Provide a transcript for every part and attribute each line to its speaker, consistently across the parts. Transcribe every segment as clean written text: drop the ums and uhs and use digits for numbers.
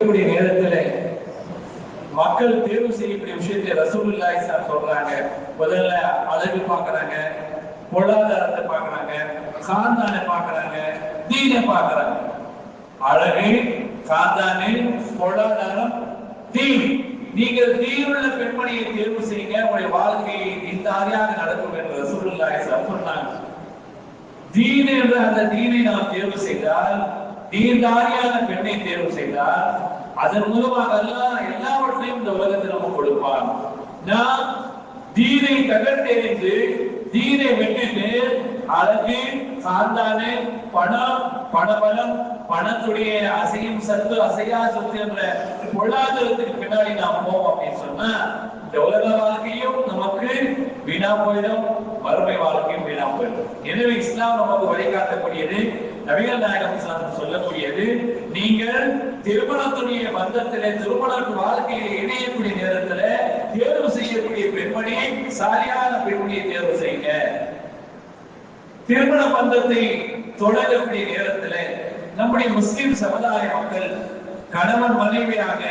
Speaker 1: நேரத்துல மக்கள் தேர்வு செய்யக்கூடிய விஷயத்தை ரசூலுல்லாஹி சொல்றாங்க. முதல்ல அழகு பாக்குறாங்க, பொருளாதாரத்தை பாக்குறாங்க, காந்தானை பாக்குறாங்க, தீனை பாக்குறாங்க. அழகு, காந்தானு, பொருளாதாரம், தீன். நீங்கள் தீனுள்ள பெண்மணியை தேர்வு செய்யுங்க, உங்களுடைய வாழ்க்கையை இந்தாரியாக நடக்கும் என்று ரசூலுல்லாஹி சொன்னாங்க. தீன் என்ற அந்த தீனை நாம் தேர்வு செய்தால், தீன்தாரியான பெண்ணை தேர்வு செய்தால், அதன் மூலமாக அல்லாஹ் எல்லாவற்றையும் இந்த உலகத்தில் நமக்கு கொடுப்பான். நாம் தீனை தகர்த்தெறிந்து தீனை விட்டுட்டு அழகு, சாந்தானே, பணம், பணபலம், பணத்துடைய அசையும் சத்து, அசையா சொத்து என்ற பொருளாதாரத்துக்கு பின்னாடி நாம் போவோம் அப்படின்னு சொன்னா இந்த உலக வாழ்க்கையும் நமக்கு வீணா போயிடும், மறுமை வாழ்க்கையும் வீணா போயிடும். எனவே இஸ்லாம் நமக்கு வழிகாட்டக்கூடியது, நபிகள் நாயகம் சொல்லக்கூடியது, நீங்கள் திருமணத்துடைய பந்தத்திலே திருமண வாழ்க்கையை இணையக்கூடிய நேரத்துல தேர்வு செய்யக்கூடிய பெண்மணியை சரியான பெண்மணியை தேர்வு செய்யுங்க. திருமண பந்தத்தை தொடங்கக்கூடிய நேரத்துல நம்முடைய முஸ்லிம் சமுதாய மக்கள் கணவன் மனைவியாக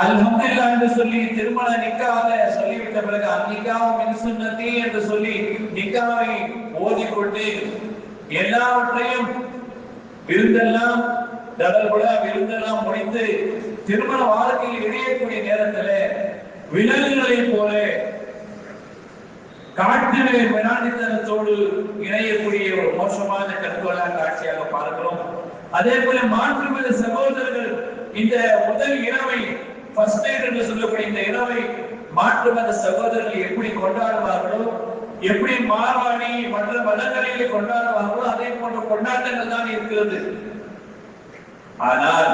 Speaker 1: அல்ஹம்துலில்லாஹ் என்று சொல்லி திருமண நிக்காக சொல்லிவிட்ட பிறகு அந்நிக்காஹு மின் சுன்னதி என்று சொல்லி நிக்காவை ஓதிக்கொண்டு எல்லாவற்றையும் விருந்தெல்லாம் தடல்பட விருந்தெல்லாம் முடித்து திருமண வாழ்க்கையில் இணையக்கூடிய நேரத்துல விலங்குகளை போல காட்டிலே வினாடித்தனத்தோடு இணையக்கூடிய ஒரு மோசமான கண்கொள்ளா காட்சியாக பார்க்கிறோம். அதே போல மாற்று மத சகோதரர்கள் இந்த முதல் இரவை ஃபர்ஸ்ட் நைட் என்று சொல்லக்கூடிய இந்த இரவை மாற்று மத சகோதரர்கள் எப்படி கொண்டாடுவார்களோ, எப்படி மார்வாடி மற்ற மதங்களிலே கொண்டாடுவார்களோ அதே போன்ற கொண்டாட்டங்கள் தான் இருக்கிறது. ஆனால்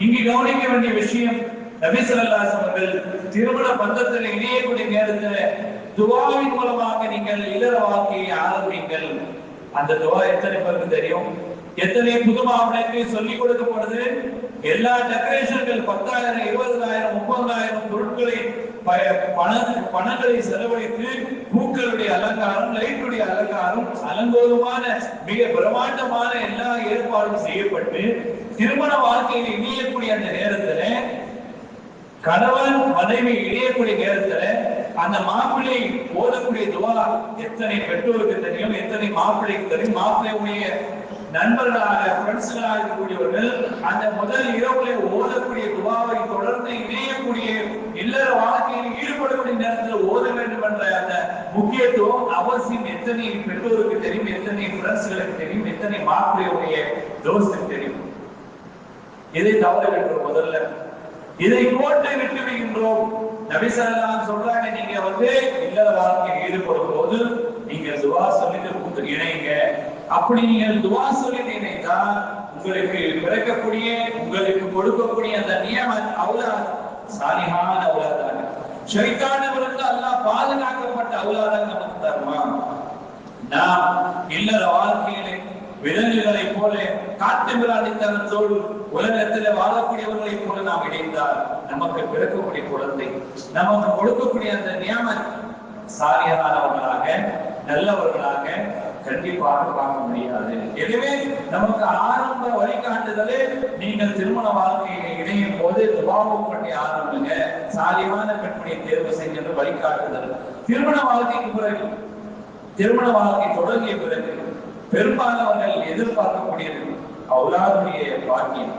Speaker 1: இங்கு கவனிக்க வேண்டிய விஷயம், நபி ஸல்லல்லாஹு அலைஹி வஸல்லம் திருமண பந்தத்தில் இணையக்கூடிய நேரத்தில் துஆவின் மூலமாக நீங்கள் இல்லற வாழ்க்கையை ஆரம்பிங்கள். அந்த துஆ எத்தனை பேருக்கு தெரியும்? எத்தனை புது மாப்பிள்ளைக்கு சொல்லிக் கொடுக்கப்படுது? எல்லா டெக்கரேஷன்கள் 10,000, 20,000, 30,000 பொருட்களை பணங்களை செலவழித்து பூக்களுடைய அலங்காரம், லைட்டுடைய அலங்காரம், அலங்கோலமான மிக பிரம்மாண்டமான எல்லா ஏற்பாடும் செய்யப்பட்டு திருமண வாழ்க்கையில் இணையக்கூடிய அந்த நேரத்துல கணவன் மனைவி இணையக்கூடிய நேரத்துல அந்த மாப்பிள்ளை ஓதக்கூடிய துவா எத்தனை பெற்றோருக்கு தெரியும், எத்தனை மாப்பிள்ளைக்கு தெரியும்? மாப்பிள்ளையுடைய நண்பர்களாக ஃப்ரெண்ட்ஸ்களாக இருக்கக்கூடியவர்கள் அந்த முதல் இரவுல ஓதக்கூடிய துவாவை தொடர்ந்து இணையக்கூடிய இல்லற வாழ்க்கையில் ஈடுபடக்கூடிய நேரத்தில் ஓத வேண்டும் என்ற அந்த முக்கியத்துவம் அவசியம் எத்தனை பெற்றோருக்கு தெரியும், எத்தனை ஃப்ரெண்ட்ஸ்களுக்கு தெரியும், எத்தனை மாப்பிள்ளையுடைய தோஸ்துக்கு தெரியும்? இதை தவறு விட்டோம். முதல்ல இதை கோட்டை விட்டு விடுகின்றோம். நபி ஸல்லல்லாஹு அலைஹி சொல்றாங்க, நீங்க இல்லற வாழ்க்கையில் ஈடுபடும் போது நீங்க துஆ சொல்லிட்டு இணைங்க. அப்படி நீங்கள் துஆ சொல்லிட்டு இணைந்தால் உங்களுக்கு பிறக்கக்கூடிய, உங்களுக்கு கொடுக்கக்கூடிய அந்த நியமத் அவுலாத் சாலிஹான அவுலாதாக, ஷைத்தானிடமிருந்து அல்லாஹ் பாதுகாக்கப்பட்ட அவுலாதாக நமக்கு தருவான். நாம் இல்லற வாழ்க்கையிலே விலங்குகளை போல காட்டு மிராண்டித்தனத்தோடு உலகத்தில் வாழக்கூடியவர்களை போல நாம் இணைந்தால் நமக்கு பிறக்கக்கூடிய குழந்தை, நமக்கு கொடுக்கக்கூடிய அந்த நியமத் சாலிஹானவர்களாக, நல்லவர்களாக கண்டிப்பாக பார்க்க முடியாது. எனவே நமக்கு ஆரம்ப வழிகாட்டுதலே நீங்கள் திருமண வாழ்க்கையை இணையும் போது துஆவும் பண்ணி ஆரம்பிங்க, சாலிஹான பெண்மணியை தேர்வு செய்கின்ற வழிகாட்டுதல். திருமண வாழ்க்கைக்கு பிறகு, திருமண வாழ்க்கை தொடங்கிய பிறகு பெரும்பாலானவர்கள் எதிர்பார்க்கக்கூடியது அவுலாதுடைய பாக்கியம்,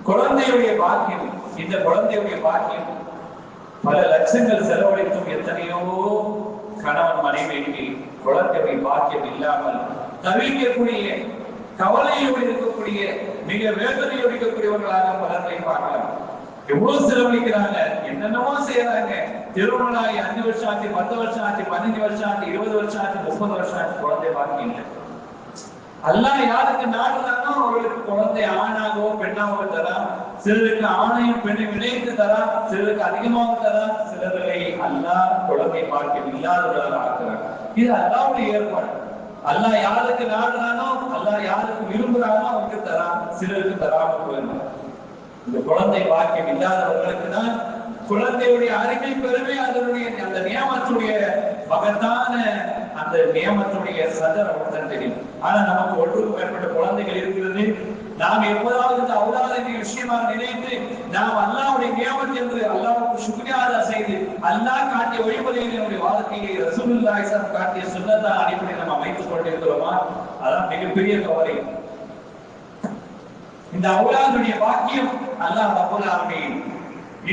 Speaker 1: குழந்தையுடைய பாக்கியம். இந்த குழந்தையுடைய பாக்கியம் பல லட்சங்கள் செலவழித்தும் எத்தனையோ கணவன் மனைவிக்கு குழந்தையுடைய பாக்கியம் இல்லாமல் தவிக்கக்கூடிய, கவலையோடு இருக்கக்கூடிய, மிக வேதனையோடு இருக்கக்கூடியவர்களாக பலரை பார்க்கலாம். எவ்வளவு செலவழிக்கிறாங்க, என்னென்னவோ செய்யறாங்க. திருமணமாகி 5 வருஷம் ஆச்சு, 10 வருஷம் ஆச்சு, 15 வருஷம் ஆச்சு, 20 வருஷம் ஆச்சு, 30 வருஷம் ஆச்சு, குழந்தை பாக்கியம் இல்லை. அல்லாஹ் யாருக்கு நாடுறானோ அவர்களுக்கு குழந்தை ஆணாகவோ பெண்ணாகவோ தரான். சிலருக்கு ஆணையும் பெண்ணையும் இணைத்து தரான், சிலருக்கு அதிகமாக தரான், சிலர்களை அல்லாஹ் குழந்தை பாக்கியம் இல்லாதவர்களாக ஆக்குறான். இது அல்லாஹ்வுடைய ஏற்பாடு. அல்லாஹ் யாருக்கு நாடுறானோ, அல்லாஹ் யாருக்கு விரும்புறானோ அவருக்கு தரான், சிலருக்கு தராமல் போயிடும். இந்த குழந்தை பாக்கியம் இல்லாதவர்களுக்கு தான் குழந்தையுடைய அருமை பெருமை அதனுடைய அந்த நியமத்துடைய மகத்தான அந்த நியமத்துடைய சதர் தெரியும். ஆனா நமக்கு ஒன்றுக்கும் மேற்பட்ட குழந்தைகள் இருக்கிறது. நாம் எப்போதாவது இந்த அவுலாதை நாம் அல்லாஹ்வுடைய நியமத் என்று அல்லாஹ்வுக்கு சுக்ரியா அதா செய்து அல்லாஹ் காட்டிய வழிமுறைகளை நம்முடைய வாழ்க்கையை ரசூலுல்லாஹி ஸல்லல்லாஹு அலைஹி வஸல்லம் காட்டிய சுன்னத்தான அடிப்படையில் நாம் அமைத்துக் கொண்டிருக்கிறோமா? அதான் மிகப்பெரிய கவலை. இந்த அவுலாதுடைய பாக்கியம் அல்லாஹ் ரப்பல் ஆலமீன்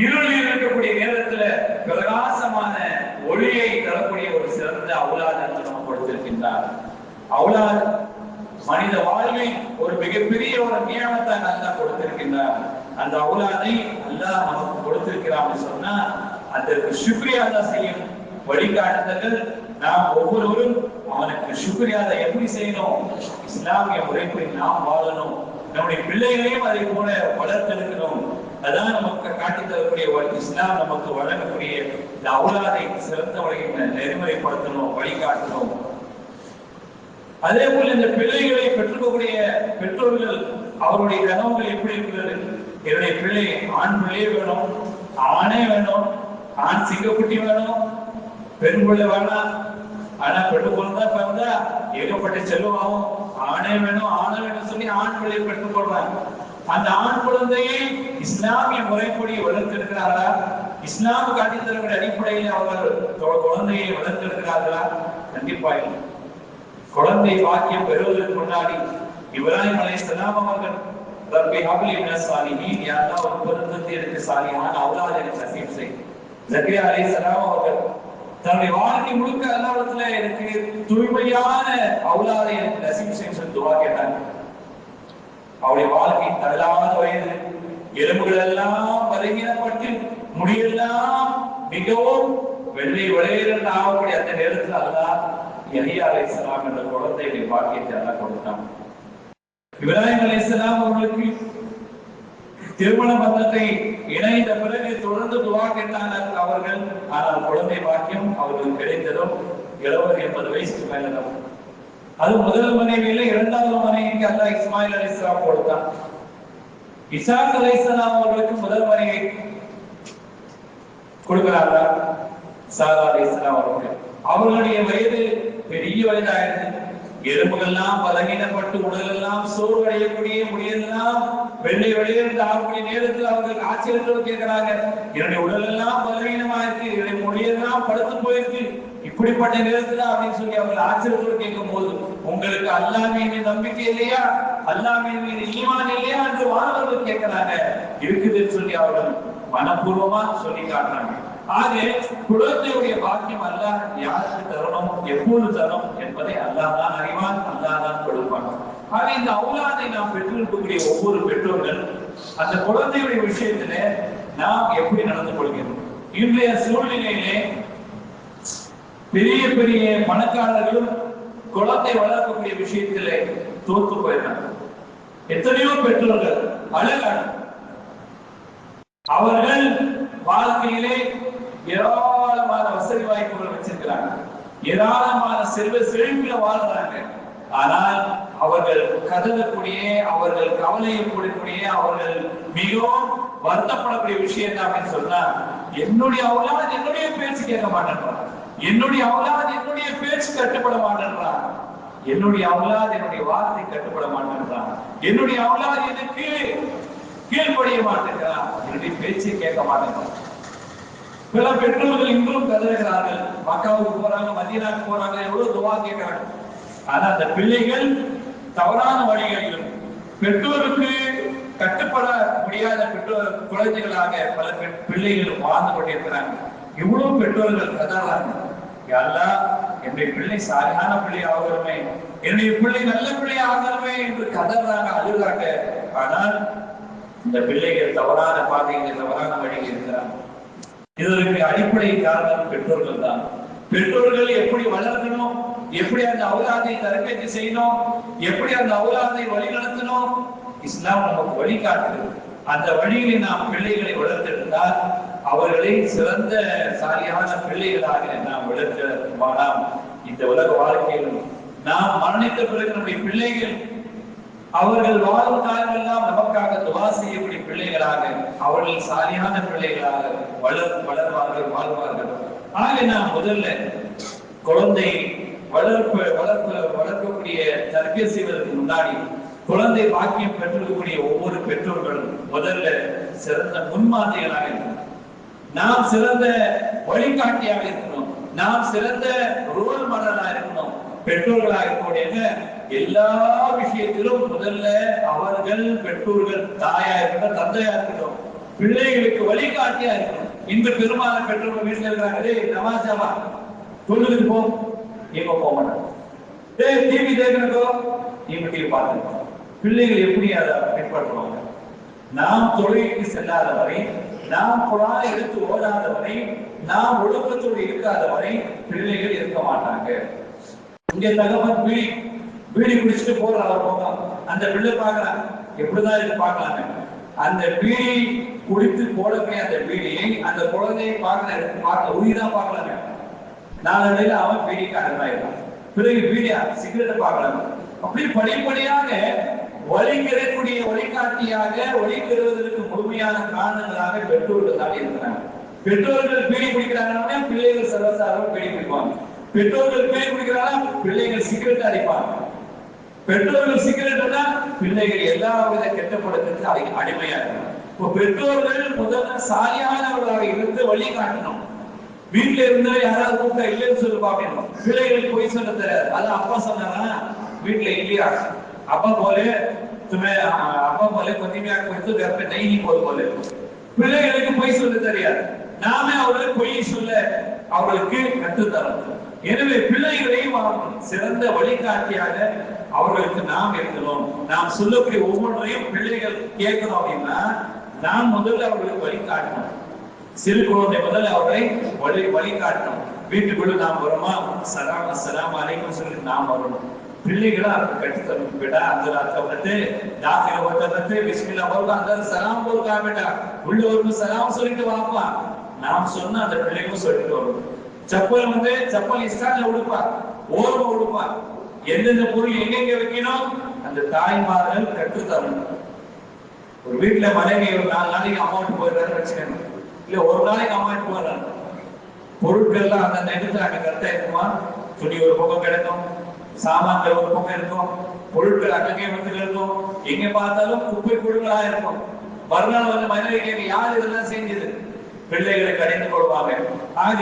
Speaker 1: இருளில் இருக்கக்கூடிய நேரத்தில் பிரகாசமான ஒளியை தரக்கூடிய ஒரு சிறந்த அவுலாத் நமக்கு கொடுத்திருக்கின்றார். அவுலாத் மனித வாழ்வில் ஒரு மிகப்பெரிய ஒரு நியமத்தை அல்லாஹ் கொடுத்திருக்கின்றார். அந்த அவுலாதை அல்லாஹ் நமக்கு கொடுத்திருக்கிறான்னு சொன்னா அதற்கு சுக்ரியா செய்யும் வழிகாட்டுதல்கள் நாம் ஒவ்வொருவரும் அவனுக்கு சுக்ரியா எப்படி செய்யணும், இஸ்லாமிய முறைப்படி நாம் வாழணும், நம்முடைய பிள்ளைகளையும் அதை போல வளர்த்தெடுக்கணும். அதான் நமக்கு காட்டித் தரக்கூடிய இஸ்லாம் நமக்கு வழங்கக்கூடிய இந்த அவுலாதை சிறந்த வகையில் நெறிமுறைப்படுத்தணும், வழிகாட்டணும். அதே போல இந்த பிள்ளைகளை பெற்றுக்கக்கூடிய பெற்றோர்கள் அவருடைய கனவுகள் எப்படி இருக்கிறது? என்னுடைய பிள்ளை ஆண் பிள்ளையே வேணும், ஆணே வேணும், ஆண் சிங்கக்குட்டி வேணும், பெண் பிள்ளை வேணாம். ஆனா பெண்ணு குழந்தை பிறந்தா ஏகப்பட்ட செல்வமாகும். ஆணே வேணும் ஆணை வேணும் சொல்லி ஆண் பிள்ளையை பெற்றுக் கொள்றாங்க. அந்த ஆண் குழந்தையை இஸ்லாமிய முறைப்படி வளர்த்திருக்கிறார்களா? இஸ்லாம் காட்டித்தரக்கூடிய அடிப்படையில் அவர்கள் குழந்தையை வளர்த்திருக்கிறார்களா? கண்டிப்பா இல்லை. குழந்தை வாக்கியம் பெறுவதற்கு முன்னாடி இப்ராஹிம் அலைஹிஸ்ஸலாம் அவர்கள் ரப்பி ஹப்லி மினஸ் சாலிஹீன், யா அல்லாஹ் ஒரு பொருத்தத்தை எனக்கு சாலிஹான அவுலாத் எனக்கு நசீப் செய். ஜக்கரியா அலைஹிஸ்ஸலாம் அவர்கள் தன்னுடைய வாழ்க்கை முழுக்க அல்லாஹ்விடத்துல எனக்கு தூய்மையான அவுலாதை எனக்கு நசீப் செய்ய சொல்லி துஆ கேட்டாங்க. அவருடைய வாழ்க்கை தள்ளாத வயது, எலும்புகள் எல்லாம் பலகீனப்பட்டு முடியெல்லாம் மிகவும் வெள்ளை விளையல் ஆகக்கூடிய அந்த நேரத்தில் அல்லாஹ் யஹ்யா அலைஹிஸ்ஸலாம் என்ற குழந்தையை பாக்கியத்தை அல்லாஹ் கொடுத்தான். இப்ராஹிம் அலைஹிஸ்ஸலாம் அவர்களுக்கு திருமண பந்தத்தை இணைந்த பிறகு தொடர்ந்து துஆ கேட்டார்கள் அவர்கள். ஆனால் குழந்தை பாக்கியம் அவர்களுக்கு கிடைத்ததும் 70-80 வயசுக்கு மேலதான். அது முதல் மனைவியில இரண்டாவது மனைவிக்கு அல்லாஹ் இஸ்மாயில் அலைஹிஸ்ஸலாம் கொடுத்தான். இசாக் அலைஹிஸ்ஸலாம் அவர்களுக்கு முதல் மனைவி கொடுக்கிறார்கள் சாரா அலைஹிஸ்ஸலாம் அவர்கள். அவர்களுடைய வயது பெரிய வயதாயிருந்தது. எலும்புகள்லாம் பலகீனப்பட்டு உடலெல்லாம் சோர்வடையக்கூடிய முடியெல்லாம் வெள்ளை வெளியிருந்து ஆகக்கூடிய நேரத்தில் அவர்கள் ஆச்சரியத்தோடு கேட்கிறாங்க, என்னுடைய உடல் எல்லாம் பலவீனமா இருக்கு, என்னுடைய மொழியெல்லாம் படுத்து போயிருக்கு, இப்படிப்பட்ட நேரத்துல அப்படின்னு சொல்லி அவர்கள் ஆச்சரியத்தோடு கேட்கும் போது, உங்களுக்கு அல்லாஹ் மீது நம்பிக்கை இல்லையா, அல்லாஹ் மீது ஈமான் இல்லையா என்று வானவர்கள் கேட்கிறாங்க. இருக்குதுன்னு சொல்லி அவர்கள் மனப்பூர்வமா சொல்லி காட்டுறாங்க. ஆக குழந்தையுடைய பாக்கியம் அல்லாஹ் யாருக்கு தரணும், எப்போது தரணும் என்பதை அல்லாஹ் தான் அறிவான், அல்லாஹ் தான் கொடுப்பான். ஆக இந்த அவுலாதை நாம் பெற்றிருக்கக்கூடிய ஒவ்வொரு பெற்றோர்கள் அந்த குழந்தையுடைய விஷயத்திலே நாம் எப்படி நடந்து கொள்கிறோம்? இன்றைய சூழ்நிலையிலே பெரிய பெரிய பணக்காரர்களும் குழந்தை வளர்க்கக்கூடிய விஷயத்திலே தோற்று போயிடுறாங்க. எத்தனையோ பெற்றோர்கள் அழகான அவர்கள் வாழ்க்கையிலே ஏராளமான வசதி வாய்ப்புகள் வச்சிருக்கிறாங்க, ஏராளமான செல்வ செழிப்புல வாழ்றாங்க. ஆனால் அவர்கள் கதறக்கூடிய, அவர்கள் கவலையப்படக்கூடிய, அவர்கள் மிகவும் வருத்தப்படக்கூடிய விஷயம் என்ன அப்படின்னு சொன்னா, என்னுடைய அவுலாத் என்னுடைய பேச்சு கேட்க மாட்டேன்றான், என்னுடைய அவுலாத் என்னுடைய பேச்சு கட்டுப்பட மாட்டேன்றான், என்னுடைய அவுலாத் என்னுடைய வார்த்தை கட்டுப்பட மாட்டேன்றான், என்னுடைய அவுலாத் எனக்கு கீழ்ப்படிய மாட்டேங்கிறான், என்னுடைய பேச்சை கேட்க மாட்டேங்கிறான். பல பெற்றோர்கள் இன்றும் கதறுகிறார்கள். மக்காவுக்கு போறாங்க, மதீனாவுக்கு போறாங்க, எவ்வளவு துவா கேட்கிறாங்க. ஆனா அந்த பிள்ளைகள் தவறான வழிகளிலும் பெற்றோருக்கு கட்டுப்பட முடியாத பெற்றோர் குழந்தைகளாக பல பிள்ளைகள் வாழ்ந்து கொண்டிருக்கிறாங்க. இவ்வளவு பெற்றோர்கள் கதறாங்க, அல்லாஹ் என்னுடைய பிள்ளை சாலிஹான பிள்ளை ஆகணுமே, என்னுடைய பிள்ளை நல்ல பிள்ளை ஆகணுமே என்று கதறாங்க, அழுகிறாங்க. ஆனால் இந்த பிள்ளைகள் தவறான பாதையில் தவறான வழியில் இருக்கிறாங்க. இதற்கு அடிப்படை காரணம் பெற்றோர்கள் தான். பெற்றோர்கள் எப்படி வளர்க்கணும், எப்படி அந்த அவுலாதை தரக்கேற்று செய்யணும், எப்படி அந்த அவுலாதை வழிநடத்தணும், இஸ்லாம் நமக்கு வழிகாட்டுகிறது. அந்த வழியிலே நாம் பிள்ளைகளை வளர்த்தெடுத்தால் அவர்களை சிறந்த சாலியான பிள்ளைகளாக நாம் வளர்க்கலாம். இந்த உலக வாழ்க்கையிலும் நாம் மரணித்த பிறகு நம்முடைய பிள்ளைகள் அவர்கள் வாழும் காலமெல்லாம் நமக்காக துவா செய்யக்கூடிய பிள்ளைகளாக, அவர்கள் சாலியான பிள்ளைகளாக வளர்வார்கள், வாழ்வார்கள். ஆக நாம் முதல்ல குழந்தை வளர்க்கக்கூடிய தர்பிய செய்வதற்கு முன்னாடி குழந்தை பாக்கியம் பெற்றிருக்கக்கூடிய ஒவ்வொரு பெற்றோர்களும் முதல்ல சிறந்த முன்மாதிரிகளாக இருக்கணும். நாம் சிறந்த வழிகாட்டியாக இருக்கணும். நாம் சிறந்த ரோல் மாடலாக இருக்கணும். பெற்றோர்களாக இருக்கக்கூடிய எல்லா விஷயத்திலும் முதல்ல அவர்கள் பெற்றோர்கள், தாயா இருக்கட்டும் தந்தையா இருக்கட்டும், பிள்ளைகளுக்கு வழிகாட்டியா இருக்கணும். இன்று பெரும்பாலான பெற்றோர்கள் வீட்டில் இருக்கிறாங்க, நமாஜாவா தொழுதுக்கு போ, இவங்க போக மாட்டாங்க. டிவி தேக்கணுக்கோ, இவங்க டிவி பார்த்துருக்கோம். பிள்ளைகள் எப்படி அதை பின்பற்றுவாங்க? நாம் தொழுகைக்கு செல்லாத வரை, நாம் குரானை எடுத்து ஓடாத வரை, நாம் ஒழுக்கத்தோடு இருக்காத வரை பிள்ளைகள் இருக்க மாட்டாங்க. இங்க தகவல் பீடி குடிச்சிட்டு போற அவர் போகலாம், அந்த பிள்ளை பார்க்கலாம், எப்படிதான் இருக்கு பார்க்கலாங்க. அந்த பீடி குடித்து போடக்கூடிய அந்த பீடியை அந்த குழந்தையை பார்க்க உயிதான் பார்க்கலாங்க. நாளடைவில் அவன் பீடிக்காரனாயிருக்கான். பிறகு பீடியா சிகரெட்டை பார்க்கலாம். அப்படி படிப்படியாக வழிகிறக்கூடிய வழிகாட்டியாக வழிபெறுவதற்கு முழுமையான காரணங்களாக பெற்றோர்கள் தான் இருக்கிறாங்க. பெற்றோர்கள் பீடி குடிக்கிறாங்கன்னா பிள்ளைகள் சர்வசாதாரண பீடி குடிப்பாங்க. பெற்றோர்கள் பீடி குடிக்கிறாங்க, பிள்ளைகள் சிகரெட் அடிப்பாங்க. பெற்றோர்கள் சிகரெட்னா பிள்ளைகள் எல்லா வித கெட்ட பழக்கத்துக்கு அடிமையா இருக்காங்க. இப்போ பெற்றோர்கள் முதல்ல சாலியானவர்களாக இருந்து வழிகாட்டணும். வீட்டுல இருந்து யாராவது கூப்பிட்டா இல்லைன்னு சொல்லி பார்க்கணும். பிள்ளைகளுக்கு போய் சொல்ல தெரியாது. அது அப்பா சொன்னா வீட்டுல இல்லையா, அப்பா போல அப்பா போல கொஞ்சமையா கொடுத்து घर पे नहीं போல பிள்ளைகளுக்கு பொய் சொல்ல தெரியாது. நாமே அவர்களுக்கு பொய் சொல்ல அவர்களுக்கு கற்றுத்தரணும். எனவே பிள்ளைகளை சிறந்த வழிகாட்டியாக அவர்களுக்கு நாம் இருக்கணும். நாம் சொல்லக்கூடிய ஒவ்வொன்றையும் பிள்ளைகள் கேட்கணும் அப்படின்னா நாம் முதல்ல அவர்களுக்கு வழிகாட்டணும். சிறு குழந்தை முதல்ல அவர்களை வழிகாட்டணும். வீட்டுக்குள்ள நாம் வருமா, அஸ்ஸலாமு அலைக்கும் சொல்லி நாம் வரணும். பிள்ளைகளை அவருக்கு கற்றுத்தரணும். बेटा अंदर आता होते दाखिल होता रहते बिस्मिल्लाह बोल का अंदर सलाम बोल का बेटा உள்ள ஒரு சலாம் சொல்லிட்டு வாப்பா. நாம் சொன்னா அந்த பிள்ளைக்கும் சொல்லிட்டு வரும். செப்பல் செப்பல் இஸ்லாம்ல உடுப்பா, ஓரமா உடுப்பா. எந்தெந்த பொருள் எங்கெங்க வைக்கணும் அந்த தாய்மார்கள் கற்றுத்தரணும். ஒரு வீட்டுல மனைவி ஒரு 4 நாளைக்கு அமௌண்ட் போயிடுறாரு வச்சுக்கணும், இல்ல ஒரு நாளைக்கு அமௌண்ட் போயிடுறாங்க. பொருட்கள் எல்லாம் அந்த நேரத்துல அங்க கரெக்டா இருக்குமா? துணி ஒரு பக்கம் கிடக்கும், சாமான்கள் ஒரு பக்கம் இருக்கும், பொருட்கள் அங்கங்கே வந்து இருக்கும். எங்க பார்த்தாலும் குப்பை பொருட்களா இருக்கும். மறுநாள் வந்து மனைவி கேட்க யார் இதெல்லாம் செஞ்சது? பிள்ளைகளை கடைந்து கொள்வாங்க. ஆக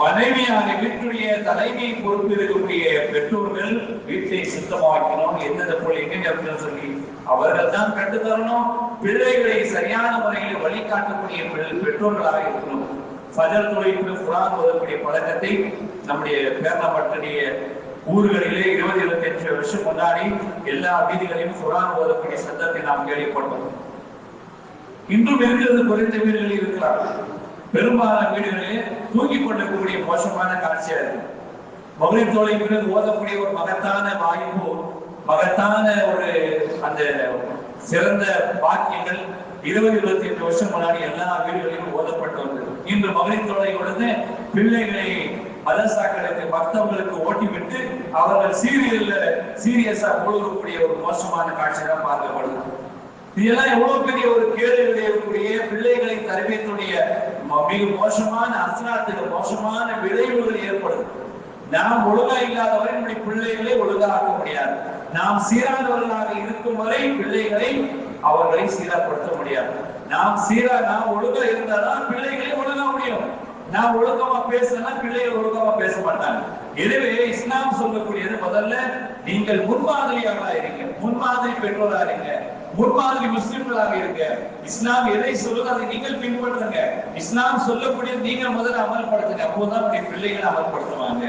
Speaker 1: மனைவியாக வீட்டுடைய தலைமை பொறுப்பு இருக்கக்கூடிய பெற்றோர்கள் வீட்டை சுத்தமாக்கணும். எந்தெந்த பொருள் எங்க அப்படின்னு சொல்லி அவர்கள் தான் கண்டு தரணும். பிள்ளைகளை சரியான முறையில் வழிகாட்டக்கூடிய பெற்றோர்களாக இருக்கணும். ஃபஜர் தொழுகைக்கு குர்ஆன் ஓதக்கூடிய பழக்கத்தை நம்முடைய பேரணப்பட்டுடைய ஊர்களிலே 20-25 வருஷம் முன்னாடி எல்லா வீதிகளிலும் குர்ஆன் ஓதக்கூடிய சத்தத்தை நாம் கேள்விப்பட்டோம். இன்றும் இருக்கிறது, குறைந்த வீடுகளில் இருக்கிறார். பெரும்பாலான வீடுகளிலே தூங்கி கொண்டிருக்கக்கூடிய மோசமான காட்சியா இருக்கு. மகளிர் தொழில் ஓதக்கூடிய ஒரு மகத்தான வாய்ப்பு, மகத்தான ஒரு அந்த சிறந்த பாக்கியங்கள் 20-25 வருஷம் முன்னாடி எல்லா வீடுகளிலும் ஓதப்பட்டு வந்தது. இன்று மகளிர் தொழிலுடன் பிள்ளைகளை மதரசாக்களுக்கு மக்தபங்களுக்கு ஓட்டிவிட்டு அவர்கள் சீரியஸா ஒழுகக்கூடிய ஒரு மோசமான காட்சியாக பார்க்கப்படுது. இதெல்லாம் எவ்வளவு பெரிய ஒரு கேள்வியுடைய பிள்ளைகளை தரவேற்றுடைய மிக மோசமான அசனாத்துகள், மோசமான விளைவுகள் ஏற்படுது. நாம் ஒழுங்கா இல்லாதவரை நம்முடைய பிள்ளைகளை ஒழுங்காக்க முடியாது. நாம் சீரானவர்களாக இருக்கும் வரை பிள்ளைகளை அவர்களை சீராப்படுத்த முடியாது. நாம் ஒழுங்கா இருந்தாதான் பிள்ளைகளை ஒழுங்கா முடியும். நாம் ஒழுக்கமா பேசினா பிள்ளைகள் ஒழுக்கமா பேச மாட்டாங்க. எனவே இஸ்லாம் சொல்லக்கூடியது முதல்ல நீங்கள் முன்மாதிரியாக இருங்க, முன்மாதிரி பெற்றோராக இருங்க, முன்மாதிரி முஸ்லிம்களாக இருங்க. இஸ்லாம் எதை சொல்லுங்க அதை நீங்கள் பின்பற்றுங்க. இஸ்லாம் சொல்லக்கூடிய நீங்கள் முதல்ல அமல்படுத்துங்க. அப்போதான் உங்களுடைய பிள்ளைகளை அமல்படுத்துவாங்க.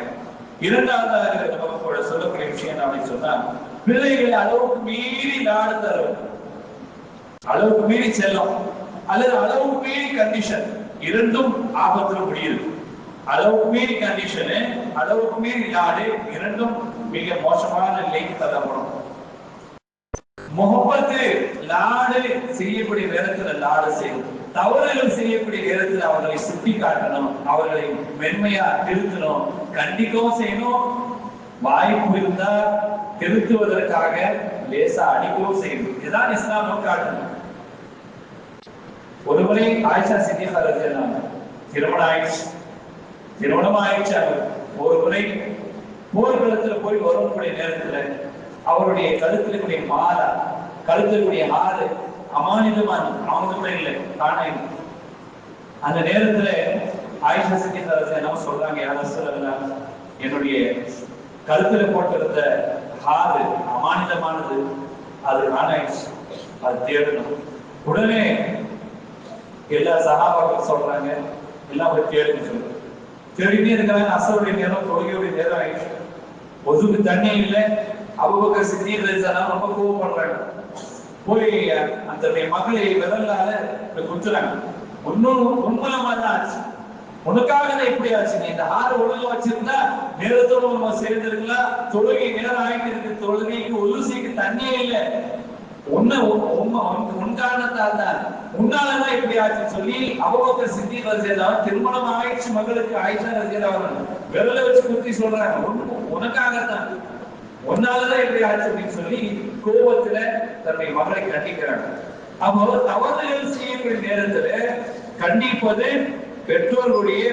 Speaker 1: இரண்டாவது நமக்கு சொல்லக்கூடிய விஷயம் அப்படின்னு சொன்னா பிள்ளைகளை அளவுக்கு மீறி நாடு தரும், அளவுக்கு மீறி செல்லும் அல்லது அளவுக்கு மீறி கண்டிஷன், இரண்டும் ஆபத்துல முடியுது. அளவுக்கு மீறி கண்டிஷனு, அளவுக்கு மீறி நாடு, இரண்டும் மிக மோசமான நிலைக்கு தள்ளப்படும். முகப்பத்து லாடு செய்யக்கூடிய நேரத்தில் லாடு செய்யும், தவறுகள் செய்யக்கூடிய நேரத்தில் அவர்களை சுட்டி காட்டணும், அவர்களை மென்மையா திருத்தணும், கண்டிக்கவும் செய்யணும். வாய்ப்பு இருந்தா திருத்துவதற்காக லேசா அடிக்கவும் செய்யணும். இதுதான் இஸ்லாம் காட்டணும். ஒருமுறை ஆயிஷா சித்திகா ரலியல்லாஹு திருமணம் ஆயிடுச்சு. ஒரு முறை போர்க்களத்துல போய் வரக்கூடிய நேரத்துல அவருடைய கழுத்திற்குரிய மாலை, கழுத்திற்குரிய ஆறு அமானிதமான அவனுமே இல்லை, தானே. அந்த நேரத்துல ஆயிஷா சித்திரா என்ன சொல்றாங்க, யாரும் சொல்லலாம், என்னுடைய கழுத்துல போட்டிருந்த ஆறு அமானிதமானது, அது நானாயிடுச்சு, அது தேடணும். உடனே எல்லா சகாபாக்கள் சொல்றாங்க, எல்லாம் ஒரு தேடுன்னு சொல்லு. தேடிட்டே இருக்கிறாங்க. அசருடைய நேரம், தொழுகையுடைய நேரம் ஆயிடுச்சு. ஒதுக்கு தண்ணி இல்லை. அபூபக்கர் சித்திக் ரலியல்லாஹு ரொம்ப கோவப்படுறாங்க. போய் அந்த மகளை விரலால குத்துறாங்க. ஒன்னும் உண்மலமா தான் ஆச்சு, உனக்காக தான் இப்படி ஆச்சு. நீ இந்த ஆறு ஒழுங்கு வச்சிருந்தா நேரத்தோடு நம்ம சேர்ந்திருக்கலாம். தொழுகை நேரம் ஆகிட்டு இருக்கு, தொழுகைக்கு ஒழுசிக்கு தண்ணியே இல்லை, உன் காரணத்தால் தான், உன்னாலதான் இப்படி ஆச்சுன்னு சொல்லி அபூபக்கர் சித்திக் ரலியல்லாஹு திருமணம் ஆயிடுச்சு, மகளுக்கு ஆயிஷா ரலியல்லாஹு விரல வச்சு குத்தி சொல்றாங்க, உனக்காகத்தான், உன்னாலதான் எப்படி ஆச்சு அப்படின்னு சொல்லி கோபத்துல தன்னுடைய மகளை கண்டிக்கிறாங்க. அப்போ தவறுகள் செய்யக்கூடிய நேரத்துல கண்டிப்பது பெற்றோர்களுடைய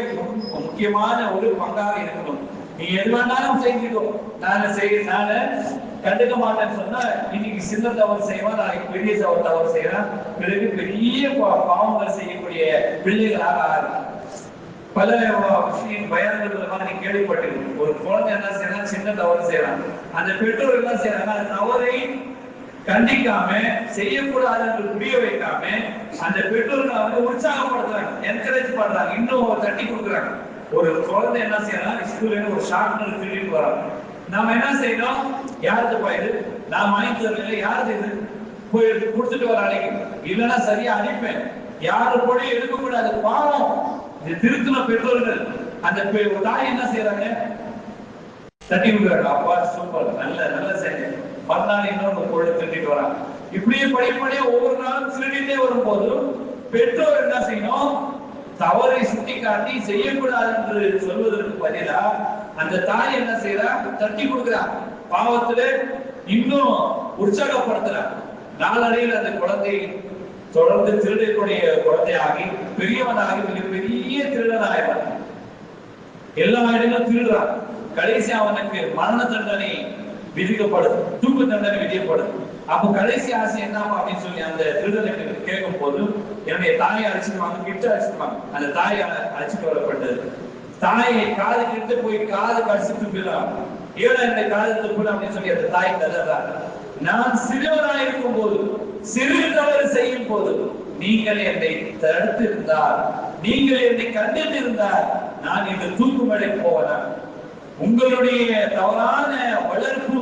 Speaker 1: முக்கியமான ஒரு பங்காக இருக்கணும். நீ எது வேணாலும் செஞ்சுக்கோ, நானு கண்டுக்க மாட்டேன்னு சொன்னா இன்னைக்கு சின்ன தவறு செய்வான், நாளைக்கு பெரிய தவறு செய்யறான், பிறகு பெரிய பாவங்கள் செய்யக்கூடிய பிள்ளைகளாக ஆகிறான். பல பயன்கள் நீ கேள்விப்பட்டிருக்கீங்க. ஒரு குழந்தை என்ன செய்யறான், சின்ன தவறு செய்யறான், அந்த பெற்றோர் என்ன செய்யறாங்க, அந்த தவறை கண்டிக்காம செய்யக்கூடாது என்று புரிய வைக்காம அந்த பெற்றோர்கள் வந்து உற்சாகப்படுத்துறாங்க, என்கரேஜ் பண்றாங்க, இன்னும் தட்டி கொடுக்குறாங்க. ஒரு குழந்தை என்ன செய்யறாங்க, ஸ்கூல்ல ஒரு ஷார்ப்னர் திருடிட்டு வராங்க. நாம என்ன செய்யணும், யாருக்கு போயிரு, நான் வாங்கி தரல, யாருக்கு இது போய் கொடுத்துட்டு வர அழைக்க, இல்லைன்னா சரியா அனுப்பேன், யாரு கூட எடுக்கக்கூடாது, பாவம். இது திருத்தின பெற்றோர்கள். அந்த தாய் என்ன செய்யறாங்க, தட்டி விடுறாங்க, அப்பா சூப்பர், நல்ல செய்ய, மறுநாள் இன்னொரு பொருள் திருட்டிட்டு வராங்க. இப்படியே படிப்படியா ஒவ்வொரு நாளும் திருடிட்டே வரும்போது பெற்றோர் என்ன செய்யணும், தவறை சுட்டி காட்டி செய்யக்கூடாது என்று சொல்வதற்கு பதிலா அந்த தாய் என்ன செய்யறா, தட்டி கொடுக்கிறா, பாவத்துல இன்னும் உற்சாகப்படுத்துறா. நாளடைவில் அந்த குழந்தை தொடர்ந்து திருடக்கூடிய குழந்தையாகி பெரியவனாகி மிகப்பெரிய திருடனாகிறான். எல்லா இடங்களும் திருடுறான். கடைசி அவனுக்கு மரண தண்டனை விதிக்கப்படுது, தூக்கு தண்டனை விதிக்கப்படுது. அப்போ கடைசி ஆசை என்ன அப்படின்னு சொல்லி அந்த திருடனுக்கு கேட்கும் போது, என்னுடைய தாயை அழைச்சிட்டு கிட்ட அழைச்சிட்டு அந்த தாயை அழைச்சிட்டு வரப்பட்டது. தாயை காது கிட்ட போய் காது கடிச்சிட்டு போயிடலாம், ஏழை என்னுடைய காது துப்பிட அப்படின்னு சொல்லி அந்த தாய் கதறாங்க. நான் சிறுவனாக இருக்கும் போது, சிறு தவறு செய்யும் போது நீங்கள் என்னை தடுத்திருந்தால், நீங்கள் என்னை கண்டித்து இருந்தால் நான் இந்த தூக்குமடை போவதா? உங்களுடைய தவறான வளர்ப்பு,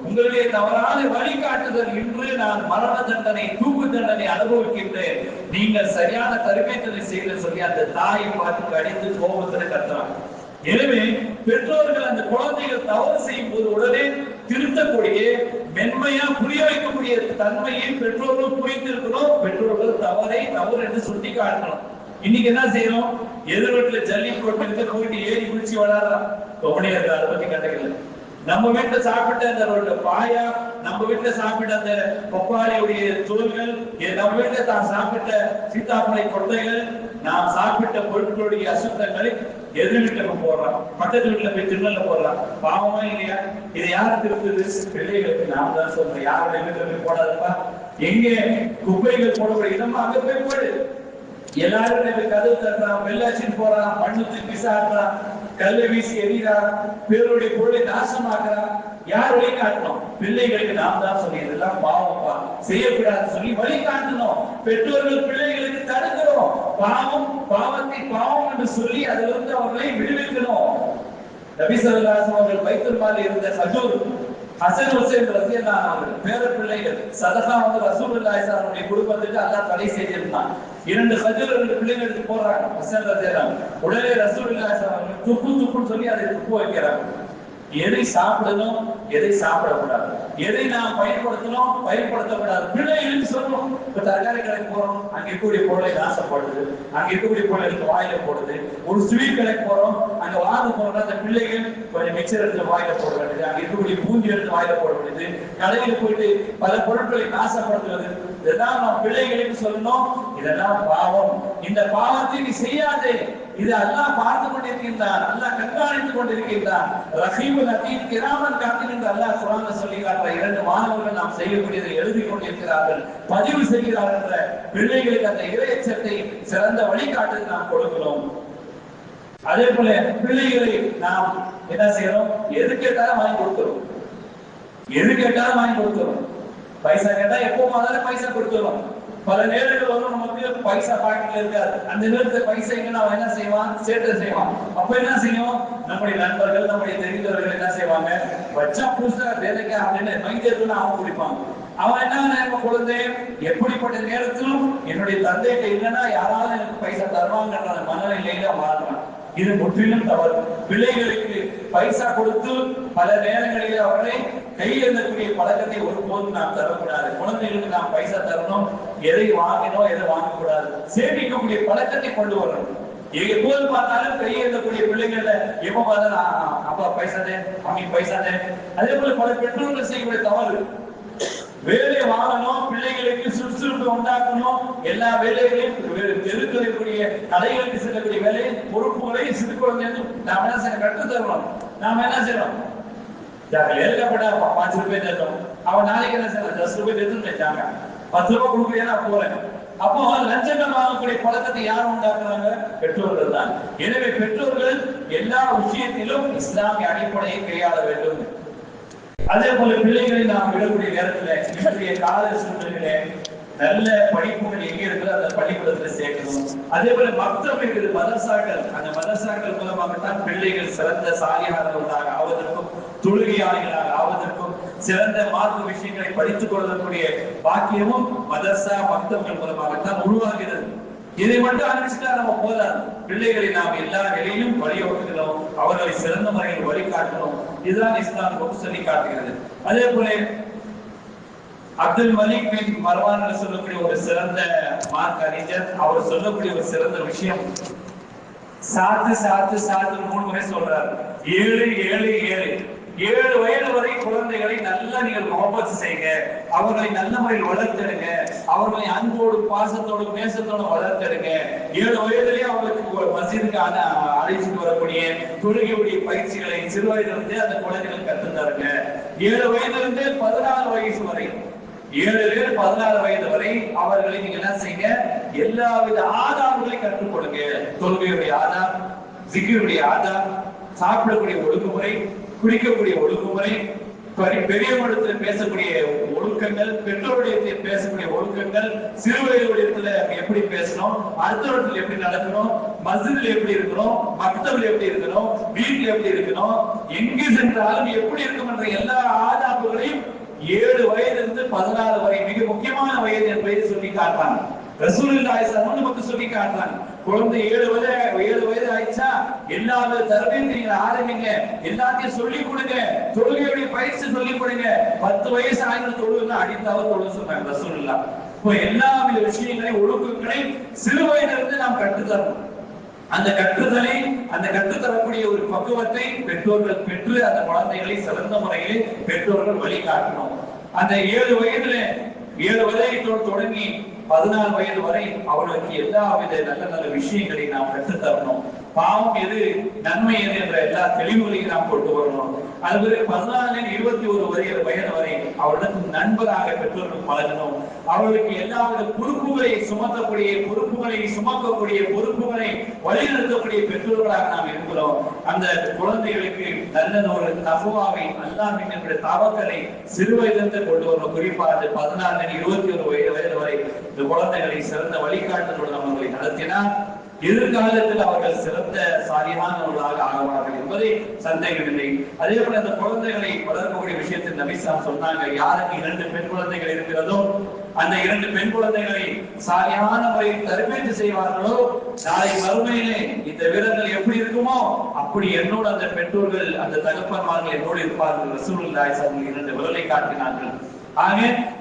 Speaker 1: உங்களுடைய தவறான வழிகாட்டுதல் இன்று நான் மரண தண்டனை, தூக்கு தண்டனை அனுபவிக்கின்றேன். நீங்கள் சரியான தர்பியத்தை செய்து சொல்லி அந்த தாயை பார்த்து அடித்து கோபத்துல கத்துறாங்க. எனவே பெற்றோர்கள் அந்த குழந்தைகள் தவறு செய்யும் போது உடனே திருத்தக்கூடிய, மென்மையா புரிய வைக்கக்கூடிய தன்மையை பெற்றோர்கள் புரிந்திருக்கணும். பெற்றோர்கள் தவறு என்று சுட்டி காட்டணும். இன்னைக்கு என்ன செய்யறோம், எதிர்வீட்டுல ஜல்லி போட்டு போயிட்டு ஏறி குளிச்சு விளையாடுறான், தொப்பனையா இருக்கு, அதை பத்தி கண்டுக்கல. நம்ம வீட்டுல சாப்பிட்ட அந்த பாயா, நம்ம வீட்டுல சாப்பிட்ட அந்த பப்பாளியுடைய தோல்கள், நம்ம வீட்டுல தான் சாப்பிட்ட சீத்தாப்பழை கொட்டைகள், நாம் சாப்பிட்ட பொருட்களுடைய அசுத்தங்களை எதிர் வீட்டுல போடுறான், பக்கத்து வீட்டுல போய் திருநெல்ல போடுறான். பாவமா இல்லையா? இதை யாரு திருத்துது? பிள்ளைகளுக்கு நாம் தான் சொல்றோம், யாருடைய வீட்டுல போய் போடாதுப்பா, எங்கே குப்பைகள் போடக்கூடிய இடமா அங்க போய் போடு. எல்லாரும் கதவு தட்டுறான், வெள்ளாச்சின்னு போறான், மண்ணு தூக்கி சாடுறான், கல்லை வீசி எறிகிறான், பேருடைய பொருளை நாசமாக்குறான். யார் வழி காட்டணும்? பிள்ளைகளுக்கு நாம் தான் சொல்லி இதெல்லாம் பாவம்ப்பா, செய்யக்கூடாதுன்னு சொல்லி வழி காட்டணும். பெற்றோர்கள் பிள்ளைகளுக்கு தடுக்கிறோம், பாவத்தை பாவம் என்று சொல்லி அதிலிருந்து அவர்களை விடுவிக்கணும். நபி ஸல்லல்லாஹு அலைஹி வஸல்லம் அவர்கள் பைத்துல் மாலில் இருந்த ஹஜூர் ஹசன் ஹுசைன் ரலியல்லாஹு அன்ஹு பேர பிள்ளைகள் சதகா வந்து ரசூலுல்லாஹி ஸல்லல்லாஹு அலைஹி வஸல்லம் குடும்பத்துக்கு அல்லாஹ் தடை செய்திருந்தான். 2 ஹஜூர் 2 பிள்ளைகளுக்கு போறாங்க ஹசன் ரலியல்லாஹு அன்ஹு. உடனே ரசூலுல்லாஹி ஸல்லல்லாஹு அலைஹி வஸல்லம் துப்புன்னு சொல்லி அதை துப்பு வைக்கிறாங்க. எதை சாப்பிடணும், எதை சாப்பிடக்கூடாது, எதை நாம் பயன்படுத்தணும், பயன்படுத்தக்கூடாது, பிள்ளைகளுக்கு சொல்லணும். இப்ப தரகாரி கடைக்கு போறோம், அங்க இருக்கக்கூடிய பொருளை நாசப்படுது, அங்க இருக்கக்கூடிய பொருளுக்கு வாயில போடுது. ஒரு ஸ்வீட் கடைக்கு போறோம், அங்க வாங்க போறோம், அந்த பிள்ளைகள் கொஞ்சம் மிக்சர் எடுத்து வாயில போட வேண்டியது, அங்க இருக்கக்கூடிய பூந்தி எடுத்து வாயில போட வேண்டியது, கடையில் போயிட்டு பல பொருட்களை நாசப்படுத்துவது, இதெல்லாம் நாம் பிள்ளைகளுக்கு சொல்லணும். இதெல்லாம் பாவம், இந்த பாவத்தை நீ செய்யாதே, இது அல்லாஹ் பார்த்து கொண்டிருக்கின்றான், அல்லாஹ் கண்காணித்துக் கொண்டிருக்கின்றான். ரஹீமுல் அதீம் கிராமன் காத்தீன் என்று அல்லாஹ் குர்ஆன்ல சொல்லி காட்டுற இரண்டு மாணவர்கள் நாம் செய்யக்கூடியதை எழுதி கொண்டிருக்கிறார்கள், பதிவு செய்கிறார்கள் என்ற பிள்ளைகளுக்கு அந்த இறையச்சத்தை சிறந்த வழிகாட்டு நாம் கொடுக்கிறோம். அதே போல பிள்ளைகளை நாம் என்ன செய்யறோம்? எது கேட்டாலும் வாங்கி கொடுக்கிறோம், எது கேட்டாலும் வாங்கி கொடுக்கிறோம். பைசா கேட்டா எப்பவும் அதனால பைசா கொடுத்துருவோம். பல நேரங்கள் வரும் நமக்கு பைசா பாக்கெட்ல இருக்காது. அந்த நேரத்துல பைசா எங்க அவன் என்ன செய்வான்? சேட்டை செய்வான். அப்ப என்ன செய்யும்? நம்முடைய நண்பர்கள், நம்முடைய தெரிந்தவர்கள் என்ன செய்வாங்க? வச்சா புதுசா வேலைக்கா அப்படின்னு மைந்தேர்னு அவன் குடிப்பாங்க. அவன் என்ன நினைப்ப, குழந்தை எப்படிப்பட்ட நேரத்திலும் என்னுடைய தந்தைகிட்ட இல்லைன்னா யாராவது எனக்கு பைசா தருவாங்கன்ற மனநிலையில வாழ்றான். இது முற்றிலும் தவறு. பிள்ளைகளுக்கு பைசா கொடுத்து பல நேரங்களில் அவர்களை கையெழுந்தக்கூடிய பழக்கத்தை ஒருபோதும் நாம் தரக்கூடாது. குழந்தைகளுக்கு நாம் பைசா தரணும், எதை வாங்கினோம் எதை வாங்கக்கூடாது, சேமிக்கக்கூடிய பழக்கத்தை கொண்டு வரணும். எப்போது பார்த்தாலும் கையெழுந்தக்கூடிய பிள்ளைகள எப்ப பார்த்தாலும் அப்பா பைசா தே, அம்மி பைசா தே. அதே போல பல பெற்றோர்கள் செய்யக்கூடிய தவறு, வேலை வாங்கணும், பிள்ளைகளுக்கு சுறுசுறுப்பு உண்டாக்கணும், எல்லா வேலைகளையும் தெருக்கக்கூடிய கடைகளுக்கு செல்லக்கூடிய வேலை பொறுப்புகளை சிறு குழந்தைகளும் நாம என்ன செய்ய கற்று தரணும். நாம என்ன செய்யணும்? எழுதப்பட 5 ரூபாய் தேர்ந்தோம், அவன் நாளைக்கு என்ன செய்யணும்? 10 ரூபாய் தேர்ந்து வச்சாங்க, 10 ரூபாய் கொடுக்குறேன் நான் போறேன். அப்போ லஞ்சங்கள் வாங்கக்கூடிய பழக்கத்தை யார் உண்டாக்குறாங்க? பெற்றோர்கள் தான். எனவே பெற்றோர்கள் எல்லா விஷயத்திலும் இஸ்லாமிய அடிப்படையை கையாள வேண்டும். அதே போல பிள்ளைகளை நாம் விடக்கூடிய நேரத்துல இன்றைய கால சூழ்நிலையிலே நல்ல படிப்புகள் எங்க இருக்கிற அந்த பள்ளிக்கூடத்துல சேர்க்கணும். அதே போல மக்தப் இருக்குது, மதரசாக்கள். அந்த மதரசாக்கள் மூலமாகத்தான் பிள்ளைகள் சிறந்த சாலியானவர்களாக ஆவதற்கும், தொழுகையாளிகளாக ஆவதற்கும், சிறந்த மார்க்க விஷயங்களை படித்துக் கொள்வதற்குரிய பாக்கியமும் மதரசா மக்தப்கள் மூலமாகத்தான் உருவாகிறது. இதை மட்டும் அனுப்பிச்சுட்டா நம்ம போதாது. பிள்ளைகளை நாம் எல்லா நிலையிலும் வழியோட்டுகிறோம், அவர்களை சிறந்த முறையில் வழிகாட்டணும். இதுதான் இஸ்லாம் சொல்லி காட்டுகிறது. அதே போல அப்துல் மலிக் பின் மர்வான் சொல்லக்கூடிய ஒரு சிறந்த மார்க் அறிஞர், அவர் சொல்லக்கூடிய ஒரு சிறந்த விஷயம், சாத்து சாத்து சாத்து 3 முறை சொல்றாரு. 7 7 7 7 வயது வரை குழந்தைகளை நல்லா நீங்கள் முகப்பத் செய்யுங்க, அவர்களை நல்ல முறையில் வளர்த்தெடுங்க, அவர்களை அன்போடு பாசத்தோடு நேசத்தோடு வளர்த்தெடுங்க. 7 வயதிலேயே அவர்களுக்கு மசீதுக்கு அழைச்சிட்டு வரக்கூடிய தொழுகையுடைய பயிற்சிகளை சிறு வயதிலிருந்தே அந்த குழந்தைகள் கற்றுத்தாருங்க. 7 வயதிலிருந்து 14 வயசு வரை, 7 14 வயது வரை அவர்களை நீங்க என்ன செய்யுங்க? எல்லாவித ஆதாரங்களையும் கற்றுக் கொடுங்க. தொழுகையுடைய ஆதார், ஜிக்ருடைய ஆதார், சாப்பிடக்கூடிய ஒழுங்குமுறை, குடிக்கக்கூடிய ஒழுங்குமுறை, பெரியவரிடத்தில் பேசக்கூடிய ஒழுக்கங்கள், பெற்றோருடைய பேசக்கூடிய ஒழுக்கங்கள், சிறு வயதுடையத்துல எப்படி பேசணும், அடுத்தவர்கள் எப்படி நடக்கணும், மஸ்ஜிதில் எப்படி இருக்கணும், மக்தபில் எப்படி இருக்கணும், வீட்டில் எப்படி இருக்கணும், எங்கு சென்றாலும் எப்படி இருக்கும் என்ற எல்லா ஆதாபுகளையும் 7 வயதிலிருந்து 14 வரை மிக முக்கியமான வயது என்பதை சொல்லி காட்டாங்க. ரசூலுல்லாஹி ஸல்லல்லாஹு அலைஹி வஸல்லம் சொல்லி காட்டுறாங்க. குழந்தை 7 வயது ஆயிடுச்சா எல்லா தரவையும் நீங்க ஆரம்பிங்க, எல்லாத்தையும் சொல்லி கொடுங்க, தொழுகையுடைய பயிற்சி சொல்லி கொடுங்க. 10 வயசு ஆயிரம் தொழுகைன்னா அடித்தாவது தொழுக சொன்னாங்க ரசூலுல்லாஹ். இப்போ எல்லா வித விஷயங்களையும் ஒழுக்கங்களை சிறு வயதிலிருந்து நாம் கற்றுத்தரணும். அந்த கற்றுதலை, அந்த கற்றுத்தரக்கூடிய ஒரு பக்குவத்தை பெற்றோர்கள் பெற்று அந்த குழந்தைகளை சிறந்த முறையில் பெற்றோர்கள் வழிகாட்டணும். அந்த 7 வயதுல 7 வயதோடு தொடங்கி 14 வயது வரை அவர்களுக்கு எல்லா வித நல்ல நல்ல விஷயங்களை நாம் கற்றுத் தரணும். பாவம் எது, நன்மை எது என்ற எல்லா தெளிவுகளையும் நாம் கொண்டு வரணும். அதுவரை 14 21 வயது வரை அவர்களுக்கு நண்பராக பெற்றோர்கள் பழகணும். அவர்களுக்கு எல்லாவித பொறுப்புகளை சுமக்கக்கூடிய பொறுப்புகளை வழிநடத்தக்கூடிய பெற்றோர்களாக நாம் இருக்கிறோம். அந்த குழந்தைகளுக்கு நல்ல ஒரு தகுவாவை, அல்லாஹ்வின் என்ற தவக்கலை சிறு வயதிலிருந்து கொண்டு வரணும். குறிப்பாக 14 21 வயது வரை இந்த குழந்தைகளை சிறந்த வழிகாட்டுதலோடு அவர்களை நடத்தினால் எதிர்காலத்தில் அவர்கள் சிறந்த சாலியானவர்களாக ஆகுவார்கள் என்பதை சந்தேகமில்லை. அதே போல அந்த குழந்தைகளை வளர்க்கக்கூடிய விஷயத்தில் நபி ஸல்லல்லாஹு சொன்னாங்க, யாருக்கு 2 பெண் குழந்தைகள் இருக்கிறதோ அந்த 2 பெண் குழந்தைகளை சாலியான முறையில் தர்பியத் செய்வார்களோ நாளை மறுமையிலே இந்த வீரர்கள் எப்படி இருக்குமோ அப்படி என்னோடு அந்த பெற்றோர்கள், அந்த தகப்பன்மார்கள் என்னோடு இருப்பார்கள். ரசூலுல்லாஹி ஸல்லல்லாஹு அலைஹி வஸல்லம் 2 விரலை காட்டினார்கள். ஆக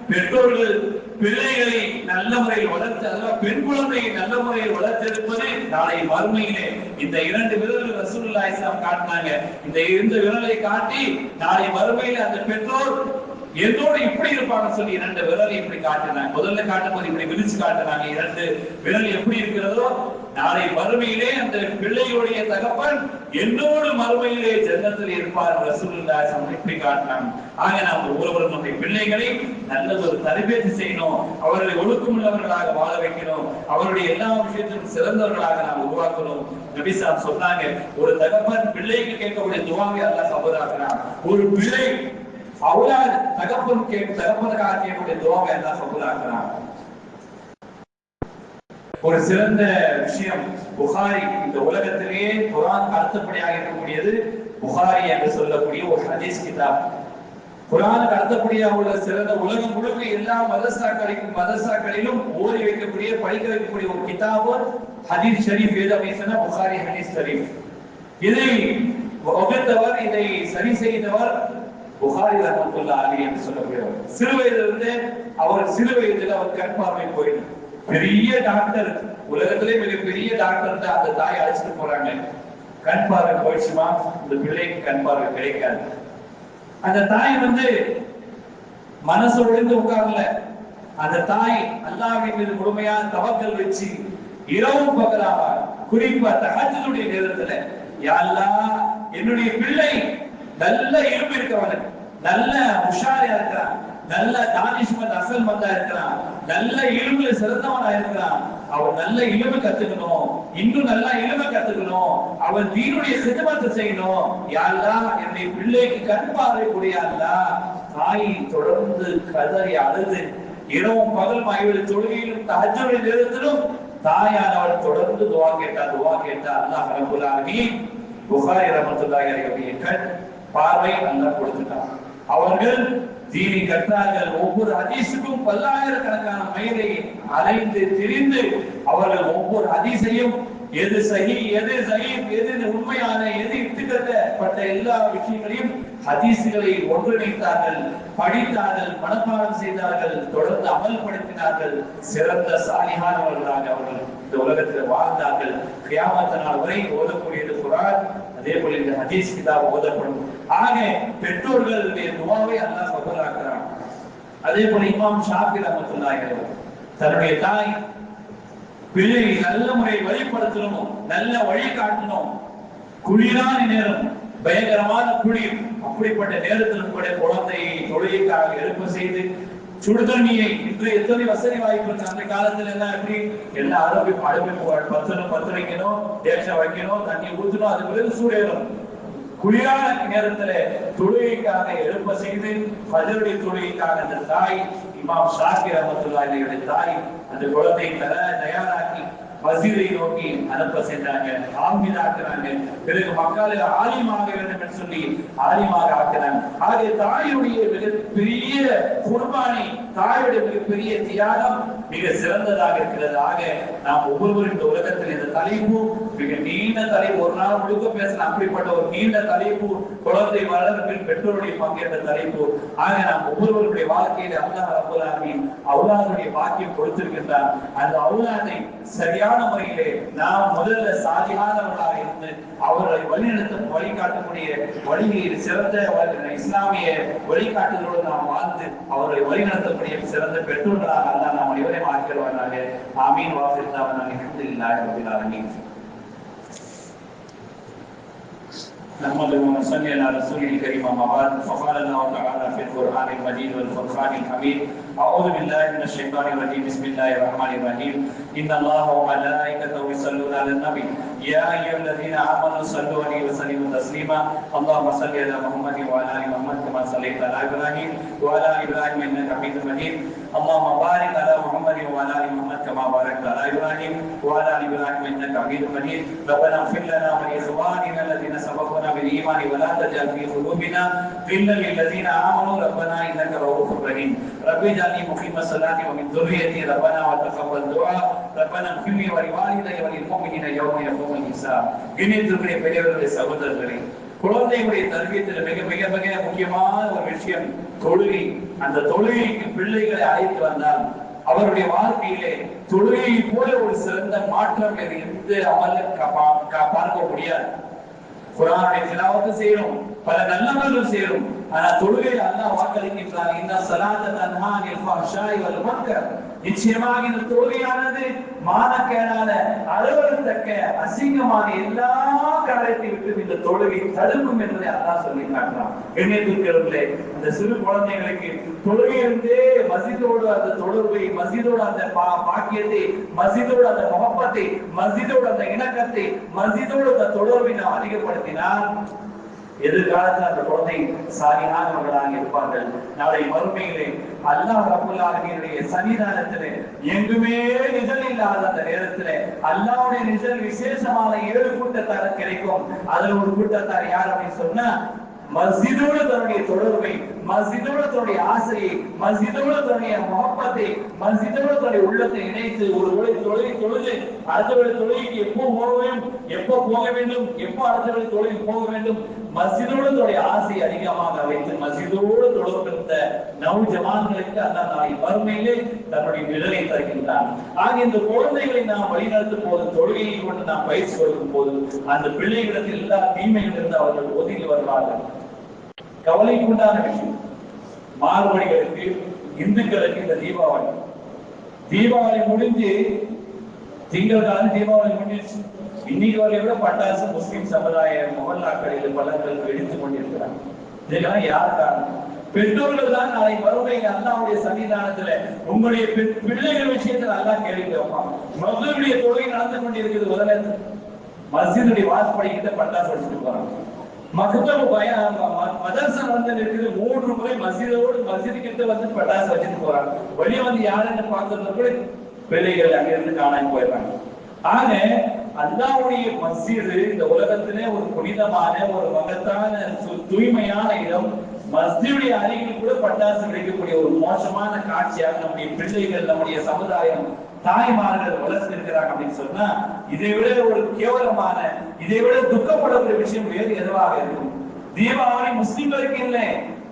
Speaker 1: பெற்றோர்கள் பிள்ளைகளை நல்ல முறையில் வளர்த்து, அதாவது பெண் குழந்தையை நல்ல முறையில் வளர்த்தெடுப்பது நாளை மறுமையிலே இந்த 2 விரல்கள் ரசூலுல்லாஹி ஸல்லல்லாஹு காட்டினாங்க. இந்த 2 விரலை காட்டி நாளை மறுமையிலே அந்த பெற்றோர் என்னோட இப்படி இருப்பாங்கன்னு சொல்லி 2 விரலை இப்படி காட்டினாங்க. முதல்ல காட்டும் போது இப்படி விரிச்சு காட்டினாங்க. 2 விரல் எப்படி இருக்கிறதோ நாளை மறுமையிலே அந்த பிள்ளையுடைய தகப்பன் என்னோடு மறுமையிலே ஜன்னத்தில் இருப்பார் ரசூலுல்லாஹி ஸல்லல்லாஹு இப்படி காட்டினாங்க. ஆக நாம் ஒவ்வொருவரும் நம்முடைய பிள்ளைகளை நல்ல ஒரு தரபேதி செய்யணும், அவர்களை ஒழுக்கமுள்ளவர்களாக வாழ வைக்கணும், அவருடைய எல்லா விஷயத்திலும் சிறந்தவர்களாக நாம் உருவாக்கணும். நபி ஸல்லல்லாஹு சொன்னாங்க, ஒரு தகப்பன் பிள்ளைக்கு கேட்கக்கூடிய துஆவை அல்லாஹ் கபூலாக்குறான். ஒரு பிள்ளை அவுலாத் தகப்பனுக்காக கேட்கக்கூடிய துஆவை அல்லாஹ் கபூலாக்குறான். ஒரு சிறந்த விஷயம் புகாரி, இந்த உலகத்திலேயே குர்ஆன் அர்த்தப்படியாக இருக்கக்கூடியது புகாரி என்று சொல்லக்கூடிய ஒரு ஹதீஸ் கிதாப். குர்ஆனுக்கு அடுத்தபடியாக உள்ள சிறந்த உலகம் முழுக்க எல்லா மதரசாக்களிலும் ஓதி வைக்கக்கூடிய படிக்க வைக்கக்கூடிய ஒரு கிதாபு ஹதீஸ் ஷரீஃப். எது புகாரி ஹதீஸ் ஷரீஃப். இதை வகுத்தவர், இதை சரி செய்தவர் புகாரி ரஹ்மத்துல்லாஹி அலைஹி என்று சொல்லக்கூடியவர். சிறு வயதிலிருந்து அவர் கண் பார்வை போயிட்டு பெரிய டாக்டர், உலகத்திலே மிகப்பெரிய டாக்டர் அந்த தாய் அழைச்சிட்டு போறாங்க. கண் பார்வை போயிடுச்சுமா, இந்த பிள்ளைக்கு கண் பார்வை கிடைக்காது. அந்த தாய் மனசு ஒழிந்து உட்கார்ல. அந்த தாய் அல்லாஹ்வின் மீது முழுமையா தவக்கல் வச்சு இரவும் பகலாக, குறிப்பா தஹஜ்ஜுடைய நேரத்துல, யா அல்லாஹ் என்னுடைய பிள்ளை நல்ல இருப்பு இருக்கவனுக்கு, நல்ல உஷாரியா இருக்கிறான், நல்ல தானிஷ்மத் அசல் மந்தா இருக்கிறான், நல்ல இலும்புல சிறந்தவனா இருக்கிறான், அவன் நல்ல இலும்பு கத்துக்கணும், இன்னும் நல்லா இலும்பு கத்துக்கணும், அவன் தீனுடைய சிதமத்தை செய்யணும். யா அல்லாஹ் என்னுடைய பிள்ளைக்கு கண் பார்வை கூடிய அல்லாஹ். தாய் தொடர்ந்து கதறி அழுது இரவும் பகல் மாய்வெளி தொழுகையிலும் தஹஜ்ஜுடைய நேரத்திலும் தாயானவள் தொடர்ந்து துஆ கேட்டா அல்லாஹ் ரப்பல் ஆலமீன் புகாரி ரஹ்மத்துல்லாஹி அலைஹி கண் பார்வை அல்லாஹ் கொடுத்துட்டான். அவர்கள் தீனி கற்றார்கள். ஒவ்வொரு ஹதீஸுக்கும் பல்லாயிரக்கணக்கான மைலை அலைந்து திரிந்து அவர்கள் ஒவ்வொரு ஹதீஸையும் எது சஹீ, எது ஸஈஃப், எது உண்மையான, எது இட்டுக்கட்டப்பட்ட எல்லா விஷயங்களையும் ஹதீஸ்களை ஒன்றிணைத்தார்கள், படித்தார்கள், மனப்பாடம் செய்தார்கள், தொடர்ந்து அமல்படுத்தினார்கள். சிறந்த சாலிஹானவர்களாக அவர்கள் இந்த உலகத்தில் வாழ்ந்தார்கள். கியாமத் நாள் வரை ஓதக்கூடியது குர்ஆன், அதே போல இந்த ஹதீஸ் கிதாப் ஓதப்படும். ஆக பெற்றோர்களுடைய துஆவை அல்லாஹ் கபூலாக்குறான். அதே போல இமாம் ஷாஃபி ரஹ்மத்துல்லாஹி அலைஹி தன்னுடைய தாய் பிள்ளை நல்ல முறையை வழிபடுத்தணும், நல்ல வழி காட்டணும். குளிரான நேரம், பயங்கரமான குளிர், அப்படிப்பட்ட நேரத்திலும் கூட குழந்தையை தொழுகைக்காக எழுப்ப செய்து சுடு தண்ணியை, இன்று எத்தனை வசதி வாய்ப்பு இருக்கு, அந்த காலத்துல எல்லாம் எப்படி எல்லாம் அடுப்பு பத்து வைக்கணும், தேசம் வைக்கணும், தண்ணி ஊற்றணும், அது பிறகு சூடேறும். குளிரான நேரத்துல தொழுகைக்காக எழுப்ப செய்து ஃபஜ்ருடைய தொழுகைக்காக அந்த தாய் இமாம் ஷாஃபி ரஹ்மத்துல்லாஹி அலைஹி தாய் அந்த குழந்தையை தயாராக்கி மஸ்ஜிதை நோக்கி அனுப்ப சென்றாங்க, ஆமிதாக்குறாங்க. பிறகு மக்களை ஆலிமாக வேண்டும் என்று சொல்லி ஆலிமாக ஆக்குறாங்க. ஆகிய தாயுடைய மிகப்பெரிய குர்பானி, தாயுடைய மிகப்பெரிய தியாகம் மிக சிறந்ததாக இருக்கிறது. ஆக நாம் ஒவ்வொருவரும் இந்த உலகத்தில் இந்த தலைப்பு மிக நீண்ட தலைப்பு, ஒரு நாள் முழுக்க பேசலாம். அப்படிப்பட்ட ஒரு நீண்ட தலைப்பு, குழந்தை வளர்ப்பில் பெற்றோருடைய பங்கேற்ற தலைப்பு. ஆக நாம் ஒவ்வொருவருடைய வாழ்க்கையில அல்லாஹ் ரப்பல் ஆலமீன் அவுலாதுடைய பாக்கியம் கொடுத்திருக்கின்றார். அந்த அவுலாதை சரியான முறையிலே நாம் முதல்ல சாதியானவர்களாக இருந்து அவர்களை வழிகாட்டக்கூடிய வழியில் சிறந்த இஸ்லாமிய வழிகாட்டுதலோடு நாம் வாழ்ந்து அவர்களை வழிநடத்தக்கூடிய சிறந்த பெற்றோர்களாக அல்லாஹ் நாம் அனைவரையும் ஆக்கிடுவாராக. ஆமீன். வாஃபில்லாஹ் அல்ஹம்துலில்லாஹி ரப்பில் ஆலமீன். نحمده ونصلي على رسوله الكريم. أما بعد، فقال الله تعالى في القرآن المجيد والفرقان الحميد: أعوذ بالله من الشيطان الرجيم. بسم الله الرحمن الرحيم. إن الله وملائكته يصلون على النبي يا أيها الذين آمنوا صلوا عليه وسلموا تسليما. اللهم صل على محمد وعلى آل محمد كما صليت على إبراهيم وعلى آل إبراهيم إنك حميد مجيد. اللهم بارك على محمد وعلى آل محمد كما باركت على إبراهيم وعلى آل إبراهيم إنك حميد مجيد. ربنا اغفر لنا ولإخواننا الذين سبقونا بالإيمان ولا تجعل في قلوبنا غلا للذين آمنوا ربنا إنك رؤوف رحيم. رب اجعلني مقيم الصلاة ومن ذريتي ربنا وتقبل دعاء. ربنا اغفر لي ولوالدي وللمؤمنين يوم يقوم الحساب. இணைந்திருக்கிற பெரியவர்களே, சகோதரர்களே, குழந்தைகளுடைய தர்பியத்தில் மிக மிக மிக முக்கியமான ஒரு விஷயம் தொழுகை. அந்த தொழுகைக்கு பிள்ளைகளை அழைத்து வந்தால் அவருடைய வாழ்க்கையிலே தொழுகையை போல ஒரு சிறந்த மாற்றம் வேறு எந்த அமல பார்க்க முடியாது. குர்ஆனை திலாவத் செய்யணும், பல நல்லவர்கள் செய்யணும். ஆனா தொழுகையில் அல்லாஹ் வாக்களிக்கின்றான், இன்ன ஸலாத்த தன்ஹா அனில் ஃபஹ்ஷாஇ வல் முன்கர். நிச்சயமாக இந்த தொழுகையானது மானக்கேடான, அருவருக்கத்தக்க, அசிங்கமான எல்லா காரியத்தை விட்டு இந்த தொழுகை தடுக்கும் என்பதை அல்லாஹ் சொல்லி காட்டுறான். எண்ணெய்க்குரியவர்களே, அந்த சிறு குழந்தைகளுக்கு தொழுகையிலிருந்தே மஸ்ஜிதோடு அந்த தொடர்பை, மஸ்ஜிதோடு அந்த பாக்கியத்தை, மஸ்ஜிதோடு அந்த முகப்பத்தை, மஸ்ஜிதோடு அந்த இணக்கத்தை, மஸ்ஜிதோடு அந்த தொடர்பை நாம் அதிகப்படுத்தினால் எதிர்காலத்தில் அந்த குழந்தை சாலியானவர்களாக இருப்பார்கள். நாளை மறுமையிலே அல்லாஹ் ரப்பல் ஆலமீனுடைய சன்னிதானத்திலே எங்குமே நிழல் இல்லாத அந்த நேரத்திலே அல்லாஹ்வுடைய நிழல் விசேஷமான 7 கூட்டத்தார் கிடைக்கும். அதில் ஒரு கூட்டத்தார் யார் அப்படின்னு சொன்னா, மஸ்ஜிதோடு தன்னுடைய தொடர்பை, மஸ்ஜிதோடு தன்னுடைய ஆசையை, மஸ்ஜிதோடு தன்னுடைய முகப்பத்தை, மஸ்ஜிதோடு தன்னுடைய உள்ளத்தை இணைத்து ஒரு தொழுகை அடுத்த தொழுகைக்கு எப்போ போக வேண்டும், எப்போ அடுத்த தொழுகைக்கு போக வேண்டும், மஸ்ஜிதோடு தன்னுடைய ஆசையை அதிகமாக வைத்து மஸ்ஜிதோடு தொடர்பெடுத்த நவஜவான்களுக்கு அல்லாஹ் நாளை மறுமையிலே தன்னுடைய நிழலை தருகின்றான். ஆக இந்த குழந்தைகளை நாம் வழிநடத்தும் போது, தொழுகையை கொண்டு நாம் பயிற்சி கொடுக்கும் போது அந்த பிள்ளைகளிடத்தில் எல்லா தீமையிலிருந்து அவர்கள் ஒதுங்கி வருவார்கள். கவலைக்குண்டான விஷயம், மார்கழிகளுக்கு இந்துக்களுக்கு இந்த தீபாவளி முடிஞ்சு திங்கள் காலம் தீபாவளி முடிஞ்சிருச்சு. இன்னைக்கு வரையை விட பட்டாசு முஸ்லிம் சமுதாய மொஹல்லாக்களில் பலர்கள் வெடித்துக் கொண்டிருக்கிறாங்க. இதெல்லாம் யார் காரணம்? பெற்றோர்கள் தான் நாளை மறுமையில் அல்லாஹ்வுடைய சன்னிதானத்துல உங்களுடைய பிள்ளைகள் விஷயத்துல அல்லாஹ் கேள்வி கேட்பான். மஸ்ஜிதுடைய தொழுகை நடந்து கொண்டிருக்கிறது, முதல்ல மஸ்ஜிதுடைய வாசப்படி கிட்ட பட்டாசு வெடிச்சுட்டு போறாங்க. மதரசா வந்து இருக்குது, 3 முறை மஸ்ஜிது கிட்ட வந்து பட்டாசு வச்சுட்டு போறாங்க. வெளியே வந்து யாருன்னு பார்க்கறது கூட பிள்ளைகள் அங்கிருந்து காணாம போயிடுறாங்க. ஆக அல்லாஹ்வுடைய மஸ்ஜிது இந்த உலகத்திலே ஒரு புனிதமான, ஒரு மகத்தான, தூய்மையான இடம். மஸ்ஜிதுடைய அருகில் கூட பட்டாசு வெடிக்கக்கூடிய ஒரு மோசமான காட்சியாக நம்முடைய பிள்ளைகள், நம்முடைய சமுதாயம், தாய்மார்கள் வளர்த்திருக்கிறாங்க அப்படின்னு சொன்னா, இதை விட ஒரு கேவலமான, இதை விட துக்கப்படக்கூடிய விஷயம் வேறு எதுவாக இருக்கும்? தீபாவளி முஸ்லிம்களுக்கு இல்லை,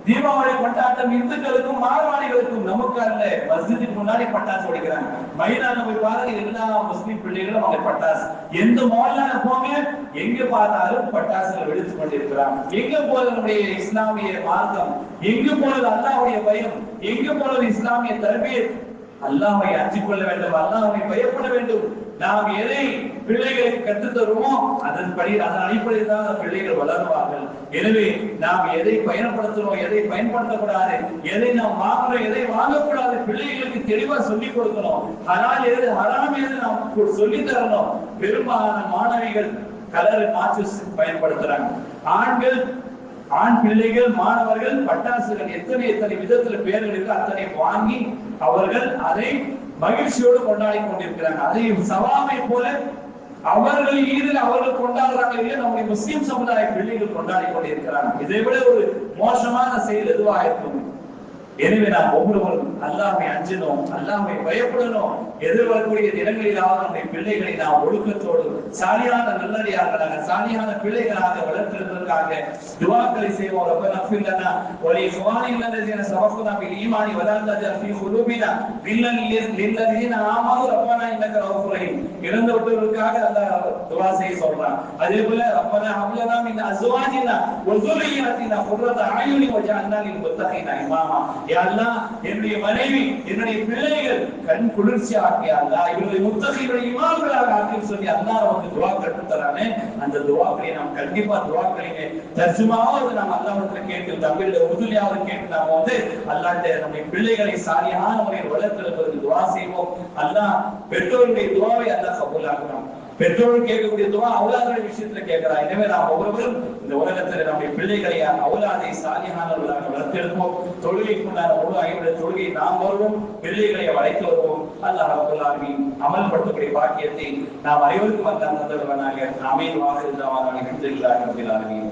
Speaker 1: தீபாவளி கொண்டாட்டம் இந்துக்களுக்கும் மார்வாடிகளுக்கும், நமக்கு அல்ல. மஸ்ஜிதுக்கு முன்னாடி பட்டாசு வெடிக்கிறாங்க. மைதானம் போய் பாருங்க, எல்லா முஸ்லிம் பிள்ளைகளும் அவங்க பட்டாசு. எந்த மொஹல்லால போங்க, எங்க பார்த்தாலும் பட்டாசுகள் வெடித்துக் கொண்டிருக்கிறாங்க. எங்க போறது நம்முடைய இஸ்லாமிய மார்க்கம்? எங்க போறது அல்லாஹ்வுடைய பயம்? எங்க போறது இஸ்லாமிய தர்பியத்? அல்லாஹ்வை அஞ்சிக் கொள்ள வேண்டும், அல்லாஹ்வை பயப்பட வேண்டும். நாம் எதை பிள்ளைகளுக்கு கற்றுத் தருவோமோ அதன் அடிப்படையில் தான் பிள்ளைகள் வளருவார்கள். எனவே நாம் எதை பயன்படுத்தணும், எதை பயன்படுத்தக்கூடாது, எதை நாம் வாங்கணும், எதை வாங்கக்கூடாது, பிள்ளைகளுக்கு தெளிவா சொல்லிக் கொடுக்கணும். ஹலால் எது, ஹராம் எது நாம் சொல்லி தரணும். பெரும்பாலான மாணவிகள் கலர் மாற்று பயன்படுத்துறாங்க. ஆண் பிள்ளைகள், மாணவர்கள் பட்டாசுகள் எத்தனை விதத்துல பேர்கள் இருக்கு, அத்தனை வாங்கி அவர்கள் அதை மகிழ்ச்சியோடு கொண்டாடி கொண்டிருக்கிறாங்க. அதையும் சவாமை போல அவர்கள் ஈதில் அவர்கள் கொண்டாடுறாங்க இல்லையா, நம்முடைய முஸ்லிம் சமுதாய பிள்ளைகள் கொண்டாடி கொண்டிருக்கிறாங்க. இதை விட ஒரு மோசமான செயல் எதுவாக இருக்கும்? எனவே நாம் ஒவ்வொருவரும் அல்லாஹ்வை அஞ்சணும், அல்லாஹ்வை பயப்படணும். எதிர்வரக்கூடிய தினங்களிலாவது நம்முடைய பிள்ளைகளை நாம் ஒழுக்கத்தோடு சாலியான நல்லடியார்களாக, சாலியான பிள்ளைகளாக வளர்த்தெடுப்பதற்காக துஆக்களை செய்வோம். ரப்பனா ஃபிர் லனா வ லிஇக்வானினா அல்லதீன சபகுனா பில் ஈமானி வ லா தஜல் ஃபீ குலூபினா லில்லதீன ஆமனு ரப்பனா இன்னக ரഊஃபுர் ரஹீம். இறந்தவர்களுக்காக அல்லாஹ் துஆ செய்ய சொல்றான். அதே போல ரப்பனா ஹப் லனா மின் அஸ்வாஜினா வ ذُرِّيَّتِنَا قُرَّةَ أَعْيُنٍ وَاجْعَلْنَا لِلْمُتَّقِينَ إِمَامًا. யா அல்லாஹ், என்னுடைய மனைவி, என்னுடைய பிள்ளைகள் கண் குளிர்ச்சி ஆக்கிய அல்லாஹ், இவர்களை முத்தகீன்களுடைய இமாம்களாக ஆக்கின்னு சொல்லி அல்லாஹ் நமக்கு துஆ கற்றுத் தரானே. அந்த துஆக்களை நாம் கண்டிப்பா துஆக்களிலே தர்ஜுமாவது நாம் அல்லாஹ்விடத்துல கேட்டு, தமிழ்ல உருதுலையாவது கேட்டு நாம் வந்து அல்லாஹ்ட்ட நம்முடைய பிள்ளைகளை சாலியான முறையில் வளர்த்தெடுப்பதற்கு துஆ செய்வோம். அல்லாஹ் பெற்றோருடைய துஆவை அல்லாஹ் கபூல் ஆக்குறான். பெற்றோர்கள் கேட்கக்கூடிய துஆ அவுலாதுடைய விஷயத்துல கேட்கிறார். எனவே நாம் ஒவ்வொருவரும் இந்த உலகத்தில் நம்முடைய பிள்ளைகளை அவுலாதை சாலிஹானவர்களாக வளர்த்தெடுப்போம். தொழுகைக்குண்டான முழு 5 தொழுகை நாம் வருவோம், பிள்ளைகளை வளைத்து வருவோம். அல்லாஹ் ரப்பல் ஆலமீன் அமல்படுத்தக்கூடிய பாக்கியத்தை நாம் அனைவருக்கும் அல்லாஹ் தந்தருள்வானாக. ஆமீன். வாஹிரு தஅவானா அல்ஹம்துலில்லாஹி ரப்பில் ஆலமீன்.